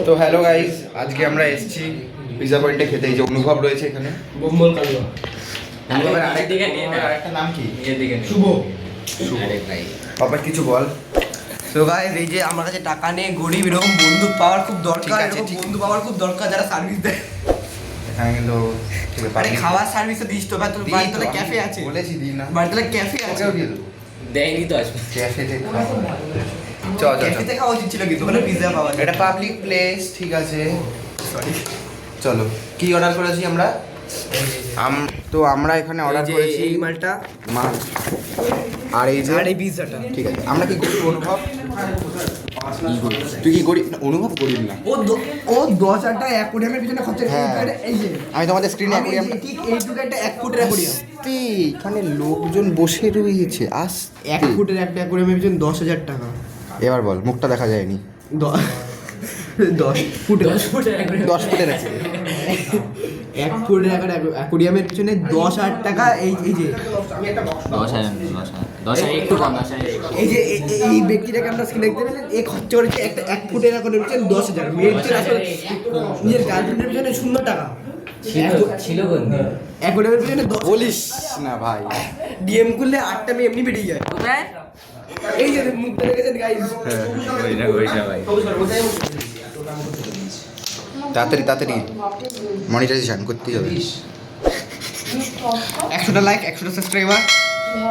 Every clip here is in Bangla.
তো হ্যালো গাইস, আজকে আমরা এসেছি পিজা পয়েন্টে খেতে। এই যে অনুভব রয়েছে এখানে। বোম্বল কালুয়া। অনুভবের আরেকটা নাম কি? শুভ। আরে ভাই বাবা কিছু বল। তো গাইস, এই যে আমার কাছে টাকা নেই, গরিব, এরকম বন্ধু পাওয়ার খুব দরকার। ঠিক আছে, এরকম বন্ধু পাওয়ার খুব দরকার যারা সার্ভিস দেয়। এখানে কিন্তু ঠিক আছে, আরে খাওয়ার সার্ভিসও দিস তো ভাই, তোর বাড়িতে ক্যাফে আছে। বলেছি দিই না, বাড়িতে ক্যাফে আছে। ওকেও দিয়ে দেবো। দেয়নি তো আসবে ক্যাফেতে ক্যাফেতে খাওয়া উচিত ছিল, কিন্তু ওখানে পিৎজা পাওয়া যায়। এটা পাবলিক প্লেস, ঠিক আছে। সরি। চলো, কি অর্ডার করেছি আমরা? তো আমরা এখানে অর্ডার করেছি এই মালটা মাছ আর এই যে আর এই পিৎজাটা। ঠিক আছে। আমরা কি গরিব অনুভব? তুই কি গরিব? অনুভব গরিব না। ও 10,000 টাকা অ্যাকোয়ারিয়ামের পিছনে খরচা করে। হ্যাঁ। এই যে আমি তোমাদের স্ক্রিনে আমি এই যে ঠিক এইটুকু একটা 1 ফুটের অ্যাকোয়ারিয়াম। এখানে লোকজন বসে রয়েছে। 1 ফুটের একটা অ্যাকোয়ারিয়ামের পিছনে 10,000 টাকা। এবার বল, মুখটা দেখা যায়নি। 10 ফুটের 10 ফুটের আছে। 1 ফুটের অ্যাকোয়ারিয়ামের পিছনে 10,000 টাকা। এই যে 10,000 একটু কম 10,000 এই যে এই ব্যক্তিটাকে আমরা স্ক্রিনে দেখতে পেলেন, এ খরচা করেছে একটা 1 ফুটের অ্যাকোয়ারিয়ামের পিছনে 10,000। মেয়ের পিছনে আসলে নিজের গার্লফ্রেন্ডের পিছনে 0 টাকা। ছিল বন্ধু অ্যাকোয়ারিয়ামের পিছনে বলিস না ভাই। ডিএম করলে 8টা মেয়ে এমনি বেরিয়ে যায়। কোথায় এই যে মুখটা দেখেছেন গাইস। ওইটা ভাই তাড়াতাড়ি তাড়াতাড়ি মনিটাইজেশন করতেই হবে। 100টা লাইক, 100টা সাবস্ক্রাইবার,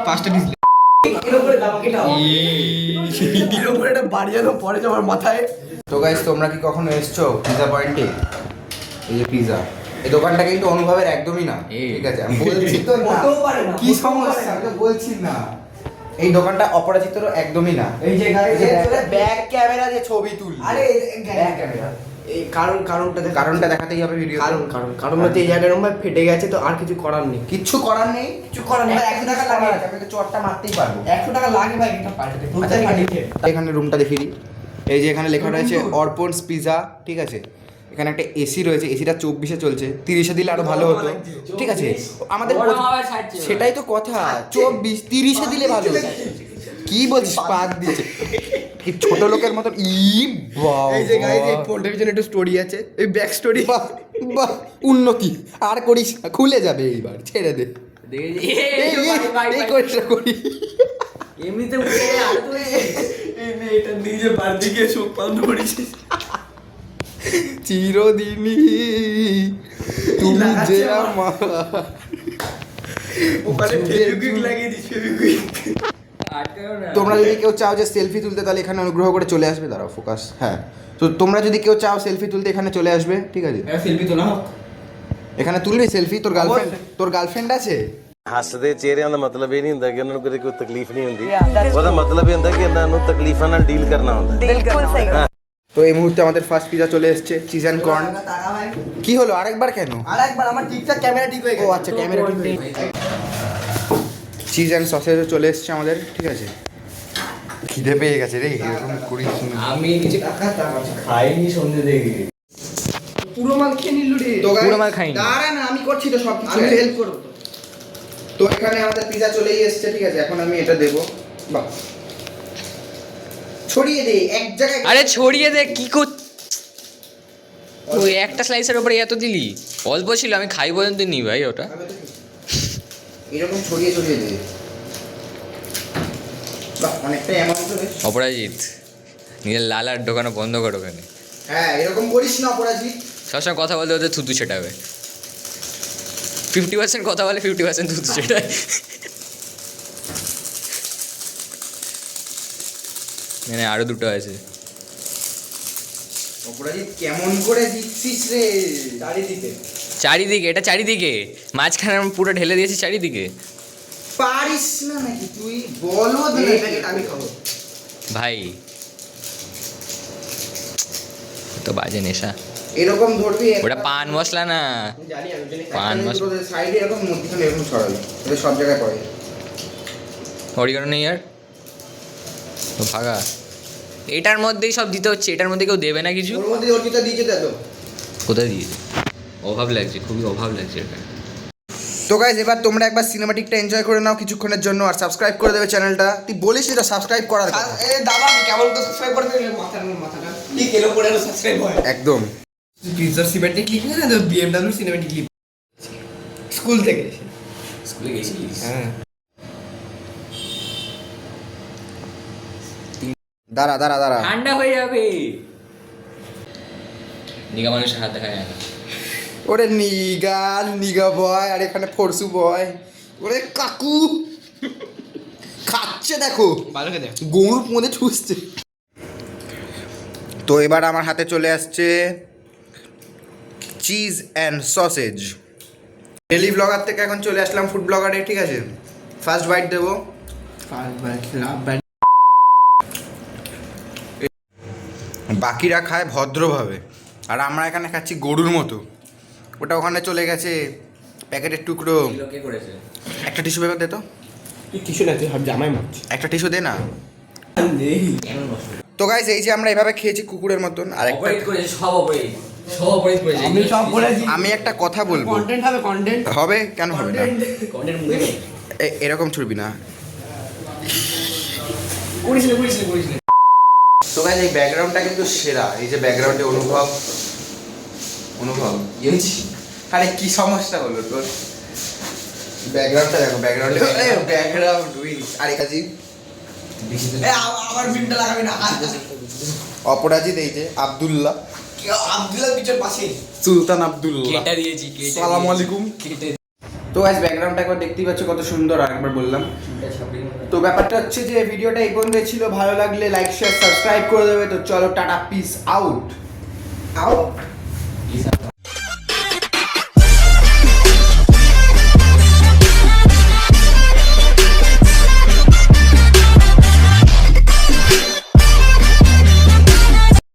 5টা ডিসলাইক। এর উপরে একটা বাড়ি যেন পড়ে আমার মাথায়। তো গাইস, তোমরা কি কখনো এসছো পিজা পয়েন্টে? এই যে পিজা, এই দোকানটা কিন্তু অনুভবের একদমই না, ঠিক আছে? আমি বলছি তো না, হতেও পারে না, কি সমস্যা আমি তো বলছি না। এই দোকানটা অপরাজিতর একদমই না। এই যে গাইস, ব্যাক ক্যামেরা দিয়ে ছবি তুল। আরে ব্যাক ক্যামেরা, এই কারণটা দেখাতেই হবে ভিডিও। কারণ হচ্ছে এই জায়গার ভাই ফেটে গেছে, তো আর কিছু করার নেই। কিচ্ছু করার নেই, কিছু করার নেই। 100 টাকা লাগে, আমি তো চটটা মারতেই পারবো। 100 টাকা লাগে ভাই, এটা পাল্টাতে। এখানে রুমটা দেখিয়ে দিই। এই যে এখানে লেখা রয়েছে অর্পণস পিজা, ঠিক আছে? এখানে একটা এসি রয়েছে, এসিটা 24-এ চলছে। 30-এ দিলে আরো ভালো হতো, ঠিক আছে? আমাদের সেটাই তো কথা, 24-30-এ দিলে ভালো হতো। কি বলছিস? পাক দিচ্ছে কি ছোট লোকের মতন। এই যে গাইস, এই ফোনটার পিছনে একটু স্টোরি আছে, এই ব্যাক স্টোরি। বাহ, উন্নতি আর করিস না, খুলে যাবে এইবার, ছেড়ে দে। এই করি এমনিতে উঠে আরো তো এই মেয়েটা নিজে বাড়ি দিকে চোখ বন্ধ করিস। চিরদিনই তুমি যে আমার। ওখানে ফেভিকুইক লাগিয়ে দিস, ফেভিকুইক। তোমরা যদি কেউ চাও যে সেলফি তুলতে, তাহলে এখানে অনুগ্রহ করে চলে আসবে। দাঁড়াও, ফোকাস। হ্যাঁ, তো তোমরা যদি কেউ চাও সেলফি তুলতে, এখানে চলে আসবে, ঠিক আছে? সেলফি তোলা হোক, এখানে তুলবি সেলফি। তোর গার্লফ্রেন্ড আছে? ਹੱਸਦੇ ਚਿਹਰਿਆਂ ਦਾ ਮਤਲਬ ਇਹ ਨਹੀਂ ਹੁੰਦਾ ਕਿ ਉਹਨਾਂ ਨੂੰ ਕਦੇ ਕੋਈ ਤਕਲੀਫ ਨਹੀਂ ਹੁੰਦੀ ਉਹਦਾ ਮਤਲਬ ਇਹ ਹੁੰਦਾ ਕਿ ਇਹਨਾਂ ਨੂੰ ਤਕਲੀਫਾਂ ਨਾਲ ਡੀਲ ਕਰਨਾ ਹੁੰਦਾ बिल्कुल सही। তো এই মুহূর্তে আমাদের ফার্স্ট পিজা চলে এসেছে, চিজ অ্যান্ড কর্ন। কি হলো আরেকবার কেন? আরেকবার আমার ঠিকঠাক ক্যামেরা ঠিক হয়ে ও গেছে। আচ্ছা, ক্যামেরা ঠিক হয়ে গেছে। চিজ অ্যান্ড সসেজও চলে এসেছে আমাদের, ঠিক আছে? খিদে পেয়ে গেছে রে, এরকম করিস না। আমি কিছু খাইনি সন্ধ্যে থেকে পুরো মাল খেয়ে নিল রে। তো guys, পুরো মাল খাইনি। দাঁড়া না, আমি করছি তো সব কিছু। আমি হেল্প করব। তো এখানে আমাদের পিজা চলেই এসেছে, ঠিক আছে? এখন আমি এটা দেবো। বাহ, ছড়িয়ে দে এক জায়গায়। আরে ছড়িয়ে দে কি কর। ওই একটা স্লাইসের উপরে এত দিলি? অল্প ছিল, আমি খাই পর্যন্ত নি ভাই ওটা। এরকম ছড়িয়ে ছড়িয়ে দে। বাহ, অনেকটা অ্যামাউন্ট হবে। অপরাজিৎ, নিজের লাল আর ঢোকানো বন্ধ করো ওখানে। হ্যাঁ, এরকম করিস না অপরাজিৎ। সবসময় কথা বলতে বলতে থুতু ছেটাবে। 50% কথা বলে, 50% থুতু ছেটায়। মানে আরো দুটো আছে। অপরাজিৎ কেমন করে দিচ্ছিস রে? চারিদিকে, এটা চারিদিকে, মাঝখানে আমি পুরো ঢেলে দিয়েছি চারিদিকে। পারিস না নাকি তুই? বলো দে। আমি খাবো ভাই তো বাজে নেশা। এরকম ধরবি। ওটা পান মশলা না, জানি, আমি জানি। পান মশলা। সাইডে এরকম মধ্যখানে এরকম ছড়াবি, এটা সব জায়গায় পড়ে। অরিগানো নেই আর তো ভাগা। এটার মধ্যেই সব দিতে হচ্ছে, এটার মধ্যে কেউ দেবে না কিছু। ওর মধ্যে ওর যেটা দিয়েছে দেখো। কোথায় দিয়েছে? অভাব লাগছে, খুবই অভাব লাগছে এটা। তো গাইস, এবার তোমরা একবার সিনেমাটিকটা এনজয় করে নাও কিছুক্ষণের জন্য, আর সাবস্ক্রাইব করে দেবে চ্যানেলটা। তুই বলিস এটা সাবস্ক্রাইব করার কথা। দাদা কেমন তো সাবস্ক্রাইব করে দিলে মাথাটা ক্লিক এলো পরে আরো সাবস্ক্রাইব হয় একদম। পিজার সিমেন্টিক ক্লিক না তো বিএমডব্লিউ সিনেমেটিক ক্লিক স্কুল থেকে স্কুলে গেছিলিস? হ্যাঁ দাঁড়া দাঁড়া দাঁড়া, ঠান্ডা হয়ে যাবে। নিগা মানুষের হাত দেখা যায় না। ওরে নিগা বয়, আর এখানে ফরসু বয়। ওরে কাকু খাচ্ছে দেখো, ভালো খেতে গরুর মধ্যে ঠুসছে। তো এবার আমার হাতে চলে আসছে cheese and sausage. Daily blogger থেকে এখন চলে আসলাম ফুড ব্লগারে, ঠিক আছে। ফার্স্ট বাইট দেবো। বাকিরা খায় ভদ্রভাবে, আর আমরা এখানে খাচ্ছি গরুর মতো। ওটা ওখানে চলে গেছে প্যাকেটের টুকরো। এগুলো কে করেছে? একটা টিস্যু পেপার দে তো, তুই কিছু না তুই হাত জামাই মারছিস একটা টিস্যু দে না। নেই কেন নষ্ট? তো গাইস এই যে আমরা এভাবে খেয়েছি কুকুরের মতন। আর একটা অপারেট করেছে, সব অপারেট, সব অপারেট করেছে। আমি সব বলেছি আমি একটা কথা বলবো, কন্টেন্ট হবে কন্টেন্ট হবে কেন হবে না, কন্টেন্ট মুখে নেই। এরকম ছুড়বি না। করিস না তো গাইস এই ব্যাকগ্রাউন্ডটা কিন্তু সেরা। এই যে ব্যাকগ্রাউন্ডে অনুভব কি হয়েছে? আরে কি সমস্যা হলো তোর? ব্যাকগ্রাউন্ডটা দেখো, ব্যাকগ্রাউন্ডে ব্যাকগ্রাউন্ড উইথ আর কাজী আবার বিমটা লাগাবি না অপরাজিত, এই যে আব্দুল্লাহ, আব্দুল্লাহ পিছন পাশে সুলতান আব্দুল্লাহ। কেটে দিয়েছি, কেটে সালামু আলাইকুম। কেটে তো গাইস ব্যাকগ্রাউন্ডটা একবার দেখতেই পাচ্ছ কত সুন্দর, আরেকবার বললাম। তো ব্যাপারটা হচ্ছে যে ভিডিওটা এই পর্যন্ত ছিল। ভালো লাগলে লাইক শেয়ার সাবস্ক্রাইব করে দেবে। তো চলো টাটা, পিস আউট। দিয়েছি।